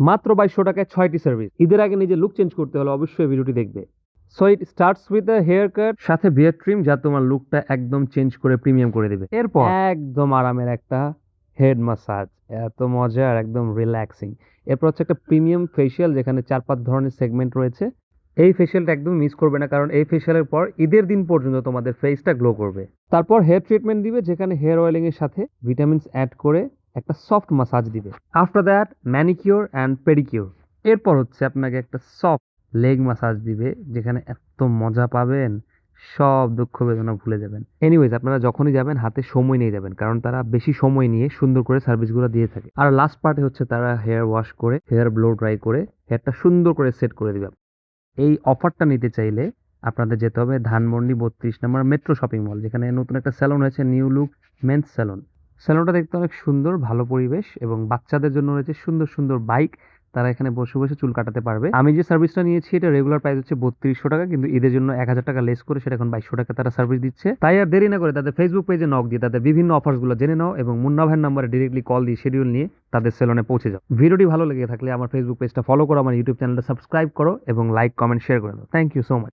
মাত্র 2200 টাকায় 6টি সার্ভিস। ঈদের আগে নিজে লুক চেঞ্জ করতে হলে অবশ্যই ভিডিওটি দেখবে। So it starts with a haircut সাথে বিয়ার্ড ট্রিম, যা তোমার লুকটা একদম চেঞ্জ করে প্রিমিয়াম করে দিবে। এরপর একদম আরামের একটা হেড মাসাজ, এত মজার, একদম রিল্যাক্সিং। এরপর হচ্ছে একটা প্রিমিয়াম ফেসিয়াল, যেখানে 4-5 ধরনের সেগমেন্ট রয়েছে। এই ফেসিয়ালটা একদম মিস করবে না, কারণ এই ফেসিয়ালের পর ঈদের দিন পর্যন্ত তোমাদের ফেসটা গ্লো করবে। তারপর হেয়ার ট্রিটমেন্ট দিবে, যেখানে হেয়ার অয়েলিং এর সাথে ভিটামিনস অ্যাড করে একটা সফট মাসাজ দিবে। After that manicure and pedicure. এরপর হচ্ছে আপনাকে একটা সফট লেগ মাসাজ দিবে, যেখানে এত মজা পাবেন, সব দুঃখ বেদনা ভুলে যাবেন। এনিওয়েজ, আপনারা যখনই যাবেন হাতে সময় নিয়ে যাবেন, কারণ তারা বেশি সময় নিয়ে সুন্দর করে সার্ভিসগুলো দিয়ে থাকে। আর লাস্ট পার্টে হচ্ছে তারা হেয়ার ওয়াশ করে, হেয়ার ব্লো ড্রাই করে, হেয়ারটা সুন্দর করে সেট করে দিবে। এই অফারটা নিতে চাইলে আপনাদের যেতে হবে ধানমন্ডি 32 নম্বর মেট্রো শপিং মল, যেখানে নতুন একটা স্যালন হয়েছে, নিউ লুক মেন্স স্যালন। স্যালনটা দেখতে অনেক সুন্দর, ভালো পরিবেশ, এবং বাচ্চাদের জন্য রয়েছে সুন্দর সুন্দর বাইক। তারা এখানে বসে বসে চুল কাটাতে পারবে। আমি যে সার্ভিসটা নিয়েছি এটা রেগুলার প্রাইস হচ্ছে 3200 টাকা, কিন্তু ঈদের জন্য 1000 টাকা লেস করে সেটা এখন 2200 টাকা তারা সার্ভিস দিচ্ছে। তাই আর দেরি না করে তাদের ফেসবুক পেজে নক দিয়ে তাদের বিভিন্ন অফার্স গুলো জেনে নাও, এবং মুন্না ভাইয়ের নাম্বারে ডিরেক্টলি কল দিয়ে শিডিউল নিয়ে তাদের সেলনে পৌঁছে যাও। ভিডিওটি ভালো লেগে থাকলে আমার ফেসবুক পেজটা ফলো করো, আমার ইউটিউব চ্যানেলটা সাবস্ক্রাইব করো, এবং লাইক কমেন্ট শেয়ার করে দাও। Thank you so much.